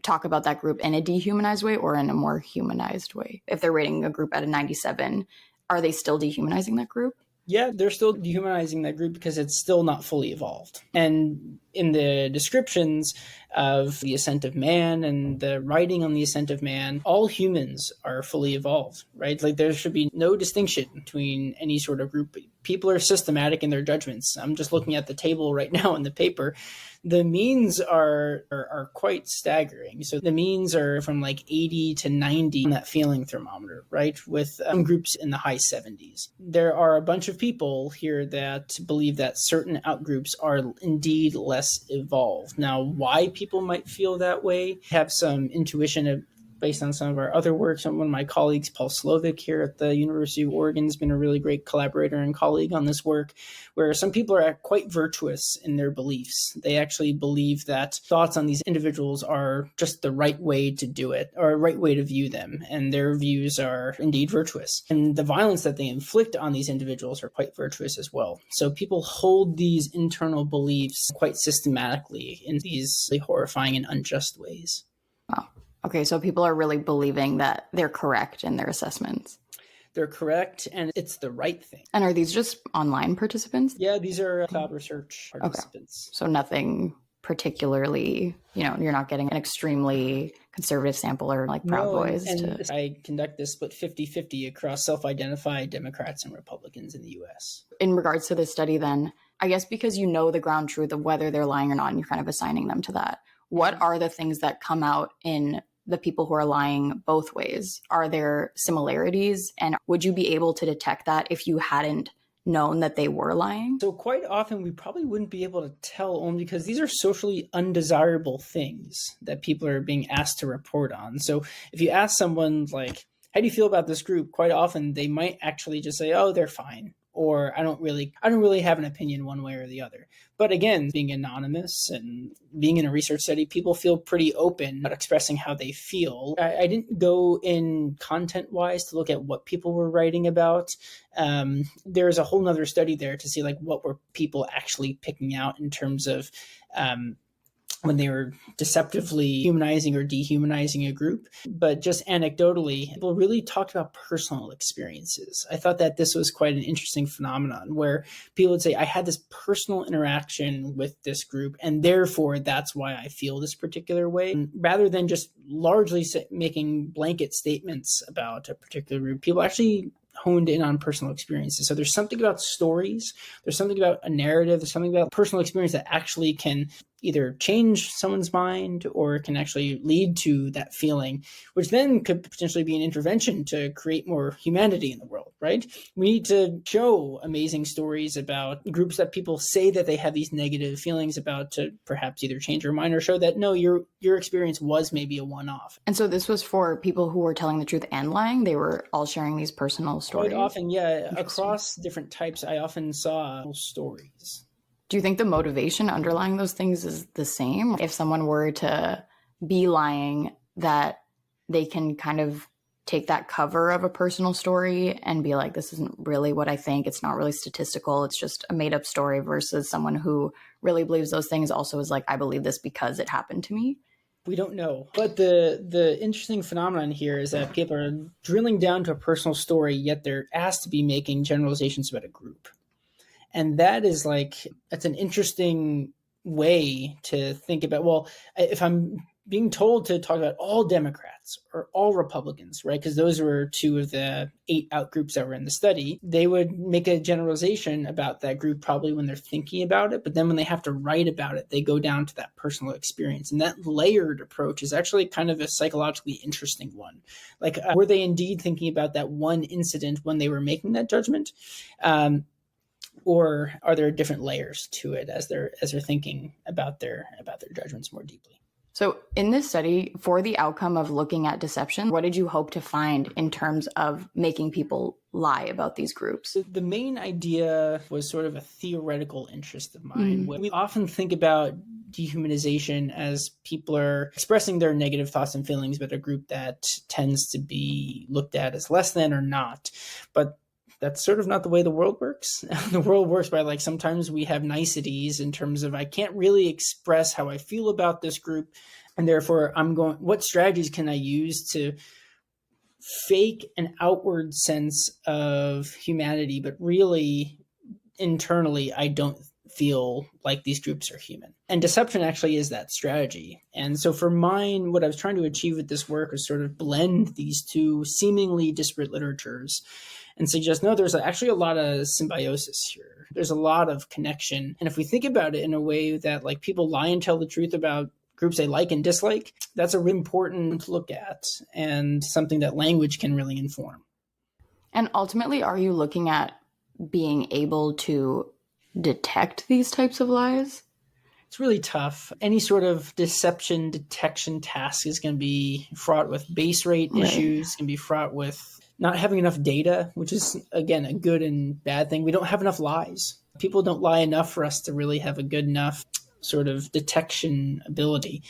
talk about that group in a dehumanized way or in a more humanized way? If they're rating a group at a 97, are they still dehumanizing that group? Yeah, they're still dehumanizing that group because it's still not fully evolved. And in the descriptions of the ascent of man and the writing on the ascent of man, all humans are fully evolved, right? Like there should be no distinction between any sort of group. People are systematic in their judgments. I'm just looking at the table right now in the paper. The means are quite staggering. So the means are from like 80 to 90 on that feeling thermometer, right? With groups in the high 70s. There are a bunch of people here that believe that certain outgroups are indeed less evolved. Now, why people might feel that way, have some intuition based on some of our other work. One of my colleagues, Paul Slovic here at the University of Oregon, has been a really great collaborator and colleague on this work, where some people are quite virtuous in their beliefs. They actually believe that thoughts on these individuals are just the right way to do it, or a right way to view them, and their views are indeed virtuous. And the violence that they inflict on these individuals are quite virtuous as well. So people hold these internal beliefs quite systematically in these horrifying and unjust ways. Wow. Okay, so people are really believing that they're correct in their assessments. They're correct, and it's the right thing. And are these just online participants? Yeah, these are cloud research participants. Okay. So nothing particularly, you're not getting an extremely conservative sample or like Proud Boys. I conduct this split 50-50 across self-identified Democrats and Republicans in the U.S. In regards to this study then, I guess because you know the ground truth of whether they're lying or not, and you're kind of assigning them to that, what are the things that come out in the people who are lying both ways? Are there similarities? And would you be able to detect that if you hadn't known that they were lying? So quite often we probably wouldn't be able to tell, only because these are socially undesirable things that people are being asked to report on. So if you ask someone like, how do you feel about this group? Quite often they might actually just say, oh, they're fine. Or I don't really have an opinion one way or the other. But again, being anonymous and being in a research study, people feel pretty open about expressing how they feel. I didn't go in content-wise to look at what people were writing about. There's a whole nother study there to see like what were people actually picking out in terms of when they were deceptively humanizing or dehumanizing a group. But just anecdotally, people really talked about personal experiences. I thought that this was quite an interesting phenomenon where people would say, I had this personal interaction with this group, and therefore that's why I feel this particular way. And rather than just largely making blanket statements about a particular group, people actually honed in on personal experiences. So there's something about stories, there's something about a narrative, there's something about personal experience that actually can either change someone's mind or can actually lead to that feeling, which then could potentially be an intervention to create more humanity in the world, right? We need to show amazing stories about groups that people say that they have these negative feelings about to perhaps either change their mind or show that, no, your experience was maybe a one-off. And so this was for people who were telling the truth and lying? They were all sharing these personal stories? Quite often, yeah. Across different types, I often saw stories. Do you think the motivation underlying those things is the same? If someone were to be lying, that they can kind of take that cover of a personal story and be like, this isn't really what I think. It's not really statistical. It's just a made up story, versus someone who really believes those things also is like, I believe this because it happened to me. We don't know. But the interesting phenomenon here is that people are drilling down to a personal story, yet they're asked to be making generalizations about a group. And that is that's an interesting way to think about, well, if I'm being told to talk about all Democrats or all Republicans, right? Because those were two of the 8 outgroups that were in the study. They would make a generalization about that group probably when they're thinking about it. But then when they have to write about it, they go down to that personal experience. And that layered approach is actually kind of a psychologically interesting one. Were they indeed thinking about that one incident when they were making that judgment? Or are there different layers to it as they're thinking about their judgments more deeply? So in this study, for the outcome of looking at deception, what did you hope to find in terms of making people lie about these groups? The main idea was sort of a theoretical interest of mine. We often think about dehumanization as people are expressing their negative thoughts and feelings about a group that tends to be looked at as less than or not. But that's sort of not the way the world works. The world works by sometimes we have niceties in terms of I can't really express how I feel about this group. And therefore what strategies can I use to fake an outward sense of humanity, but really internally, I don't feel like these groups are human. And deception actually is that strategy. And so for mine, what I was trying to achieve with this work is sort of blend these two seemingly disparate literatures and suggest, no, there's actually a lot of symbiosis here. There's a lot of connection. And if we think about it in a way that like people lie and tell the truth about groups they like and dislike, that's a really important look at and something that language can really inform. And ultimately, are you looking at being able to detect these types of lies? It's really tough. Any sort of deception detection task is going to be fraught with base rate issues, it's going to be fraught with not having enough data, which is, again, a good and bad thing. We don't have enough lies. People don't lie enough for us to really have a good enough sort of detection ability.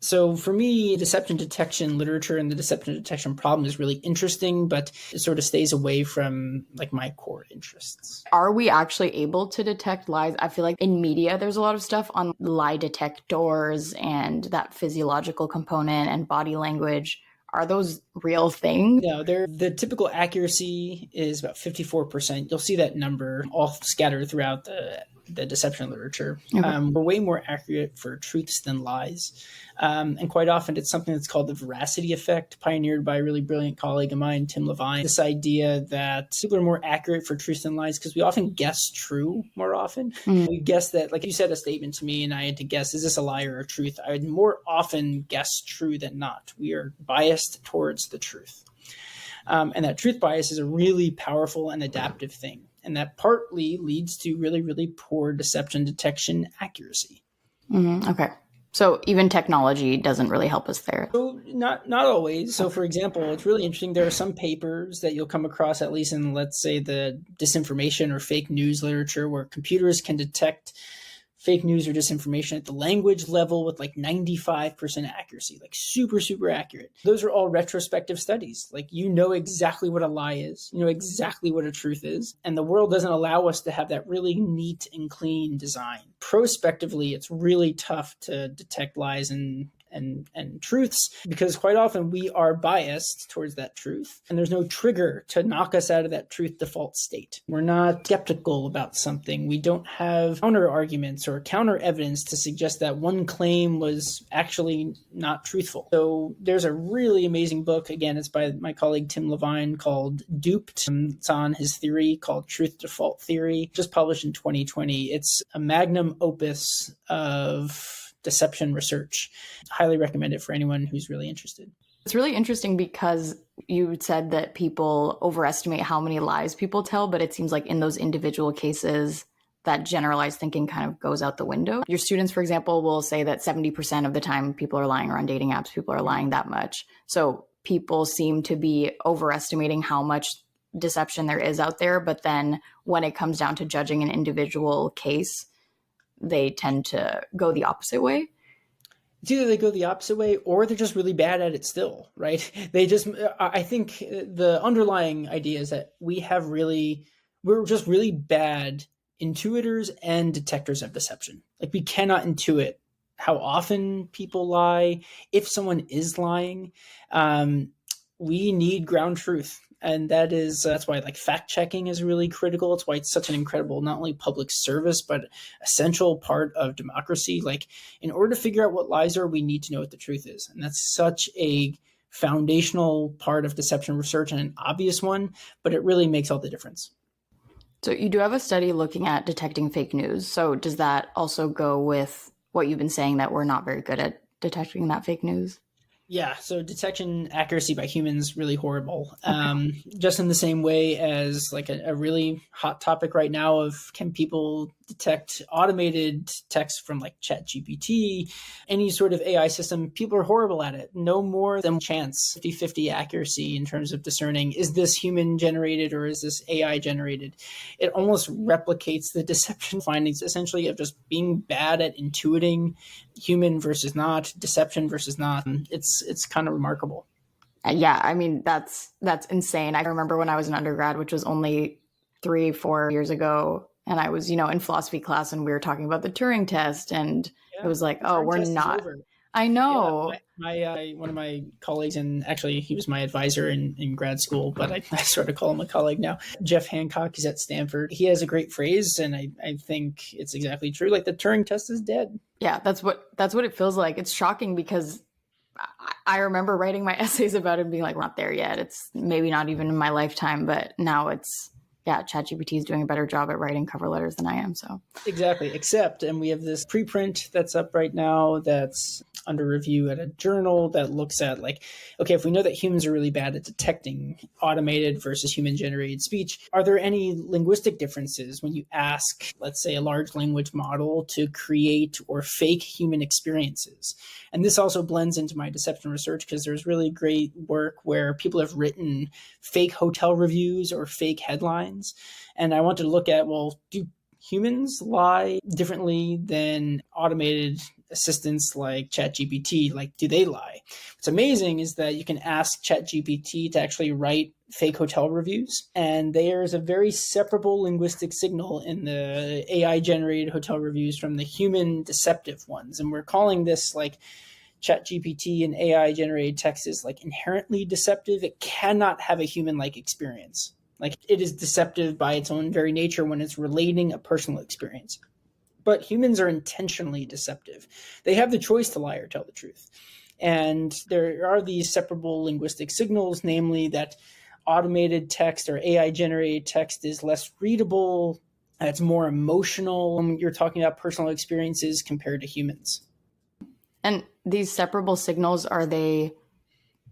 So for me, deception detection literature and the deception detection problem is really interesting, but it sort of stays away from like my core interests. Are we actually able to detect lies? I feel like in media, there's a lot of stuff on lie detectors and that physiological component and body language. Are those real things? No, the typical accuracy is about 54%. You'll see that number all scattered throughout the deception literature. Okay. We're way more accurate for truths than lies. And quite often it's something that's called the veracity effect, pioneered by a really brilliant colleague of mine, Tim Levine. This idea that people are more accurate for truths than lies because we often guess true more often. We guess that, like you said a statement to me and I had to guess, is this a lie or a truth? I would more often guess true than not. We are biased towards the truth. And that truth bias is a really powerful and adaptive thing. And that partly leads to really, really poor deception detection accuracy. Okay. So even technology doesn't really help us there. So not always. So for example, it's really interesting. There are some papers that you'll come across, at least in, let's say, the disinformation or fake news literature, where computers can detect fake news or disinformation at the language level with like 95% accuracy, like super, super accurate. Those are all retrospective studies. Like, you know exactly what a lie is, you know exactly what a truth is. And the world doesn't allow us to have that really neat and clean design. Prospectively, it's really tough to detect lies and truths, because quite often we are biased towards that truth and there's no trigger to knock us out of that truth default state. We're not skeptical about something. We don't have counter arguments or counter evidence to suggest that one claim was actually not truthful. So there's a really amazing book, again, it's by my colleague Tim Levine, called Duped. It's on his theory called Truth Default Theory, just published in 2020. It's a magnum opus of deception research. Highly recommend it for anyone who's really interested. It's really interesting because you said that people overestimate how many lies people tell, but it seems like in those individual cases, that generalized thinking kind of goes out the window. Your students, for example, will say that 70% of the time people are lying, or on dating apps, people are lying that much. So people seem to be overestimating how much deception there is out there. But then when it comes down to judging an individual case, they tend to go the opposite way. It's either they go the opposite way or they're just really bad at it still, right? I think the underlying idea is that we're just really bad intuitors and detectors of deception. Like, we cannot intuit how often people lie. If someone is lying, we need ground truth. And that's why like fact checking is really critical. It's why it's such an incredible, not only public service, but essential part of democracy. Like, in order to figure out what lies are, we need to know what the truth is. And that's such a foundational part of deception research, and an obvious one, but it really makes all the difference. So you do have a study looking at detecting fake news. So does that also go with what you've been saying, that we're not very good at detecting that fake news? Yeah, so detection accuracy by humans, really horrible. Just in the same way as like a really hot topic right now of, can people detect automated text from like ChatGPT, any sort of AI system? People are horrible at it. No more than chance, 50-50 accuracy in terms of discerning, is this human generated or is this AI generated? It almost replicates the deception findings, essentially, of just being bad at intuiting human versus not, deception versus not. It's kind of remarkable. Yeah, I mean, that's insane. I remember when I was an undergrad, which was only 3-4 years ago, and I was, in philosophy class, and we were talking about the Turing test, and it was like, oh, we're not. I Yeah, know. my one of my colleagues, and actually he was my advisor in grad school, but I sort of call him a colleague now. Jeff Hancock, he's at Stanford. He has a great phrase, and I think it's exactly true. Like the Turing test is dead. Yeah, that's what it feels like. It's shocking because I remember writing my essays about it and being like, we're not there yet. It's maybe not even in my lifetime, but now it's, yeah, ChatGPT is doing a better job at writing cover letters than I am. So Exactly. Except, and we have this preprint that's up right now that's under review at a journal that looks at like, okay, if we know that humans are really bad at detecting automated versus human generated speech, are there any linguistic differences when you ask, let's say, a large language model to create or fake human experiences? And this also blends into my deception research because there's really great work where people have written fake hotel reviews or fake headlines. And I wanted to look at, well, do humans lie differently than automated assistants like ChatGPT? Like, do they lie? What's amazing is that you can ask ChatGPT to actually write fake hotel reviews, and there's a very separable linguistic signal in the AI generated hotel reviews from the human deceptive ones. And we're calling this like ChatGPT and AI generated text is like inherently deceptive. It cannot have a human like experience. Like it is deceptive by its own very nature when it's relating a personal experience. But humans are intentionally deceptive. They have the choice to lie or tell the truth. And there are these separable linguistic signals, namely that automated text or AI generated text is less readable, it's more emotional when you're talking about personal experiences compared to humans. and these separable signals, are they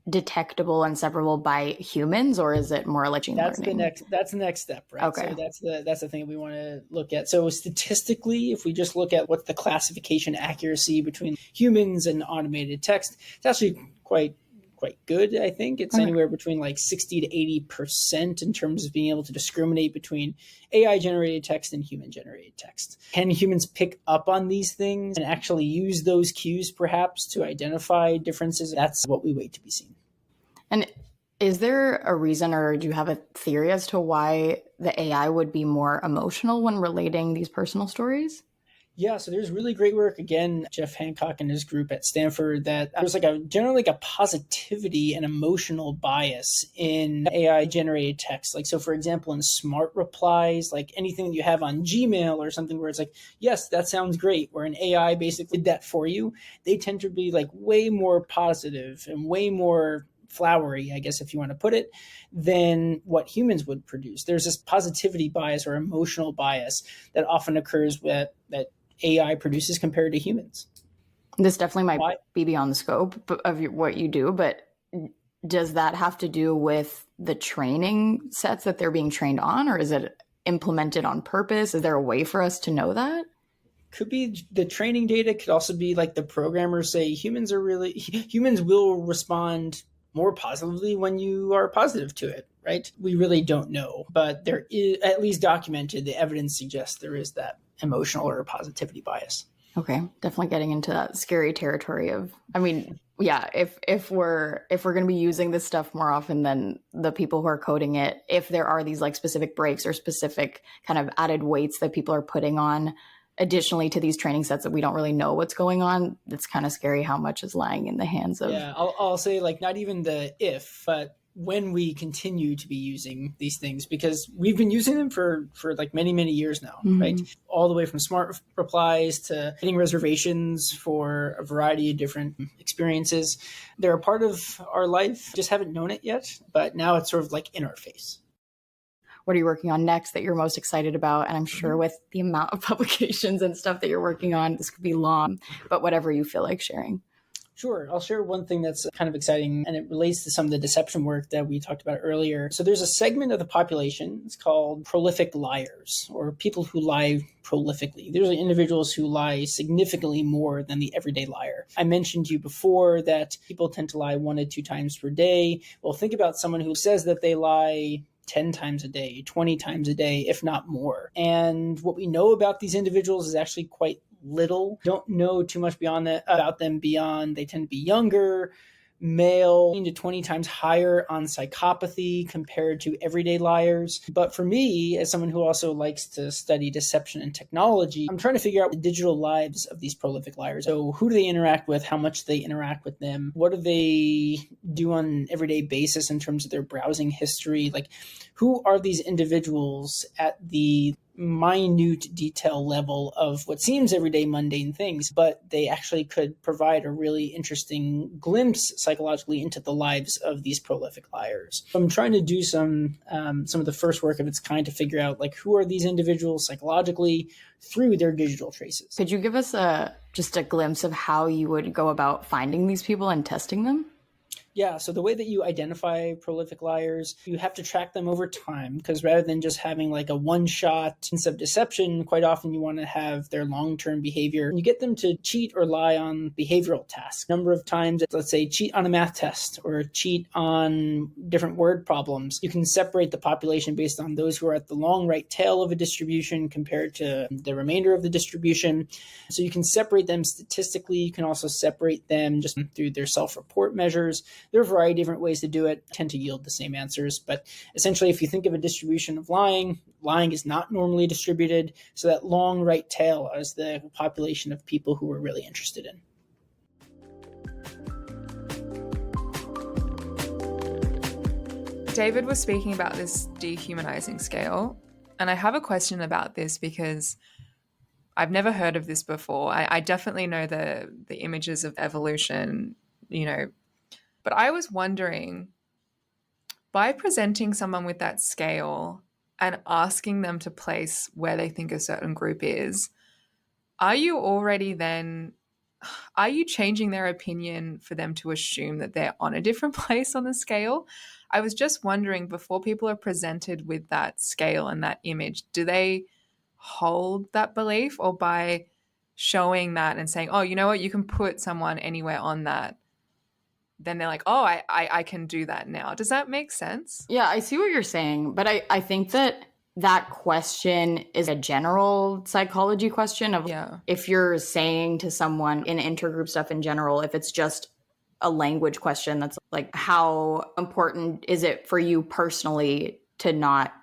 detectable and separable by humans, or is it more like machine learning? That's the next step, right? Okay. So that's the thing we want to look at. So statistically, if we just look at what's the classification accuracy between humans and automated text, it's actually quite good. I think it's anywhere between like 60 to 80% in terms of being able to discriminate between AI generated text and human generated text. Can humans pick up on these things and actually use those cues perhaps to identify differences? That's what we wait to be seen. And is there a reason, or do you have a theory as to why the AI would be more emotional when relating these personal stories? Yeah, so there's really great work again, Jeff Hancock and his group at Stanford, that there's like a generally like a positivity and emotional bias in AI generated text. Like, so for example, in smart replies, like anything that you have on Gmail or something where it's like, yes, that sounds great, where an AI basically did that for you, they tend to be like way more positive and way more flowery, I guess, if you want to put it, than what humans would produce. There's this positivity bias or emotional bias that often occurs with that AI produces compared to humans. This definitely might Why? be beyond the scope of what you do, but does that have to do with the training sets that they're being trained on, or is it implemented on purpose? Is there a way for us to know that? Could be the training data, could also be like the programmers say humans will respond more positively when you are positive to it, right? We really don't know, but there is at least documented, the evidence suggests there is that emotional or positivity bias. Okay, definitely getting into that scary territory of, I mean, yeah, if we're going to be using this stuff more often than the people who are coding it, if there are these like specific breaks or specific kind of added weights that people are putting on additionally to these training sets that we don't really know what's going on, it's kind of scary how much is lying in the hands of. Yeah, I'll say like not even the if, but when we continue to be using these things, because we've been using them for like many years now, right? All the way from smart replies to getting reservations for a variety of different experiences. They're a part of our life, just haven't known it yet, but now it's sort of like in our face. What are you working on next that you're most excited about? And I'm sure with the amount of publications and stuff that you're working on, this could be long, but whatever you feel like sharing. Sure. I'll share one thing that's kind of exciting, and it relates to some of the deception work that we talked about earlier. So there's a segment of the population, it's called prolific liars, or people who lie prolifically. These are individuals who lie significantly more than the everyday liar. I mentioned to you before that people tend to lie 1 to 2 times per day. Well, think about someone who says that they lie 10 times a day, 20 times a day, if not more. And what we know about these individuals is actually quite little. Don't know too much beyond that about them beyond they tend to be younger, male, 15 to 20 times higher on psychopathy compared to everyday liars. But for me, as someone who also likes to study deception and technology, I'm trying to figure out the digital lives of these prolific liars. So who do they interact with? How much do they interact with them? What do they do on an everyday basis in terms of their browsing history? Like, who are these individuals at the minute detail level of what seems everyday mundane things, but they actually could provide a really interesting glimpse psychologically into the lives of these prolific liars. So I'm trying to do some of the first work of its kind to figure out like who are these individuals psychologically through their digital traces. Could you give us just a glimpse of how you would go about finding these people and testing them? Yeah, so the way that you identify prolific liars, you have to track them over time, because rather than just having like a one-shot instance of deception, quite often you want to have their long-term behavior. You get them to cheat or lie on behavioral tasks. Number of times, let's say, cheat on a math test or cheat on different word problems. You can separate the population based on those who are at the long right tail of a distribution compared to the remainder of the distribution. So you can separate them statistically. You can also separate them just through their self-report measures. There are a variety of different ways to do it, tend to yield the same answers. But essentially, if you think of a distribution of lying, lying is not normally distributed. So that long right tail is the population of people who we're really interested in. David was speaking about this dehumanizing scale. And I have a question about this because I've never heard of this before. I definitely know the images of evolution, but I was wondering, by presenting someone with that scale and asking them to place where they think a certain group is, are you changing their opinion for them to assume that they're on a different place on the scale? I was just wondering, before people are presented with that scale and that image, do they hold that belief, or by showing that and saying, oh, you know what, you can put someone anywhere on that, then they're like, oh, I can do that now. Does that make sense? Yeah, I see what you're saying, but I think that question is a general psychology question of if you're saying to someone in intergroup stuff in general, if it's just a language question that's like, how important is it for you personally to not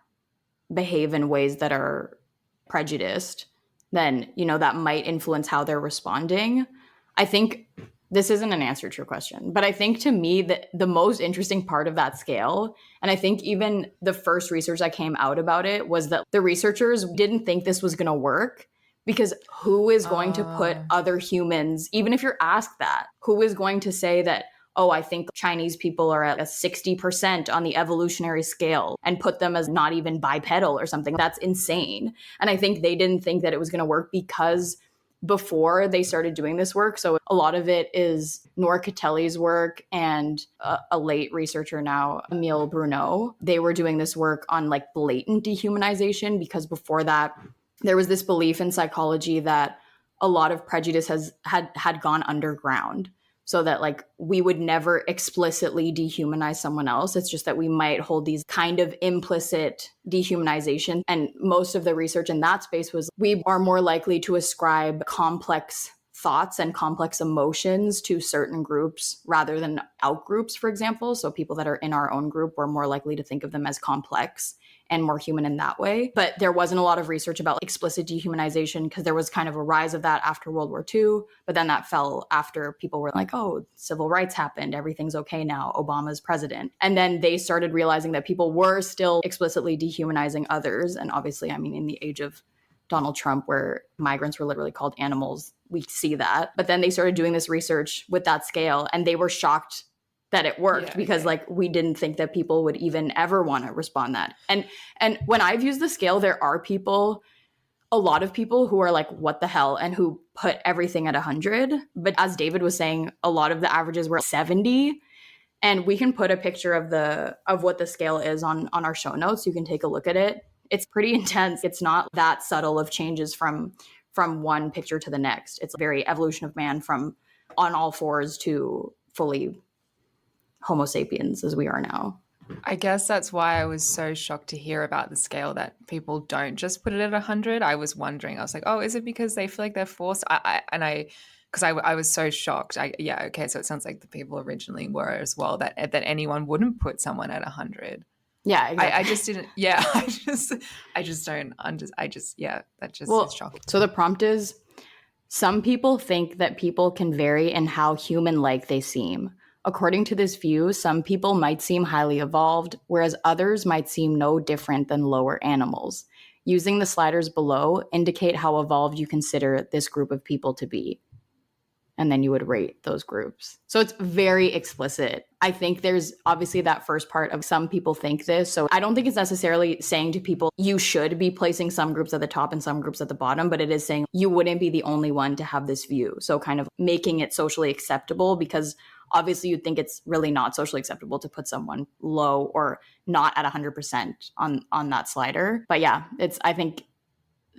behave in ways that are prejudiced, then, that might influence how they're responding. I think this isn't an answer to your question, but I think to me that the most interesting part of that scale, and I think even the first research that came out about it, was that the researchers didn't think this was going to work, because who is going to put other humans, even if you're asked that, who is going to say that, oh, I think Chinese people are at a 60% on the evolutionary scale, and put them as not even bipedal or something? That's insane. And I think they didn't think that it was going to work because before they started doing this work. So a lot of it is Nora Catelli's work and a late researcher now, Emile Bruno. They were doing this work on like blatant dehumanization, because before that, there was this belief in psychology that a lot of prejudice had gone underground. So that like we would never explicitly dehumanize someone else. It's just that we might hold these kind of implicit dehumanization. And most of the research in that space was we are more likely to ascribe complex thoughts and complex emotions to certain groups rather than outgroups, for example. So people that are in our own group, we're more likely to think of them as complex and more human in that way. But there wasn't a lot of research about explicit dehumanization, because there was kind of a rise of that after World War II. But then that fell after people were like, oh, civil rights happened, everything's okay now, Obama's president. And then they started realizing that people were still explicitly dehumanizing others. And obviously, I mean, in the age of Donald Trump, where migrants were literally called animals, we see that. But then they started doing this research with that scale, and they were shocked that it worked, because like we didn't think that people would even ever want to respond that. And when I've used the scale, there are a lot of people who are like, what the hell, and who put everything at 100. But as David was saying, a lot of the averages were 70. And we can put a picture of what the scale is on our show notes. You can take a look at it. It's pretty intense. It's not that subtle of changes from one picture to the next. It's a very evolution of man from on all fours to fully Homo sapiens as we are now. I guess that's why I was so shocked to hear about the scale that people don't just put it at 100. I was wondering, I was like, oh, is it because they feel like they're forced? I because I was so shocked. Okay, so it sounds like the people originally were as well, that anyone wouldn't put someone at 100. Yeah, exactly. I just didn't. Yeah, I just don't. That just is shocking. So the prompt is: some people think that people can vary in how human-like they seem. According to this view, some people might seem highly evolved, whereas others might seem no different than lower animals. Using the sliders below, indicate how evolved you consider this group of people to be. And then you would rate those groups. So it's very explicit. I think there's obviously that first part of some people think this. So I don't think it's necessarily saying to people, you should be placing some groups at the top and some groups at the bottom, but it is saying you wouldn't be the only one to have this view. So kind of making it socially acceptable, because obviously you'd think it's really not socially acceptable to put someone low or not at 100% on that slider. But yeah, I think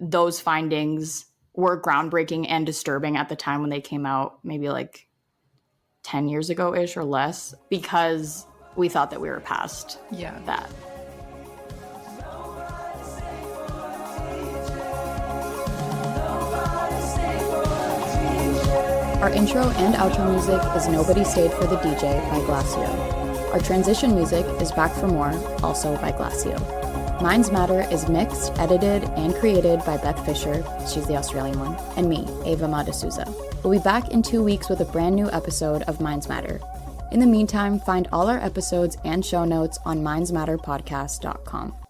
those findings were groundbreaking and disturbing at the time when they came out, maybe like 10 years ago-ish or less, because we thought that we were past that. Our intro and outro music is Nobody Stayed for the DJ by Glacio. Our transition music is Back for More, also by Glacio. Minds Matter is mixed, edited, and created by Beth Fisher, she's the Australian one, and me, Ava Madasuza. We'll be back in 2 weeks with a brand new episode of Minds Matter. In the meantime, find all our episodes and show notes on mindsmatterpodcast.com.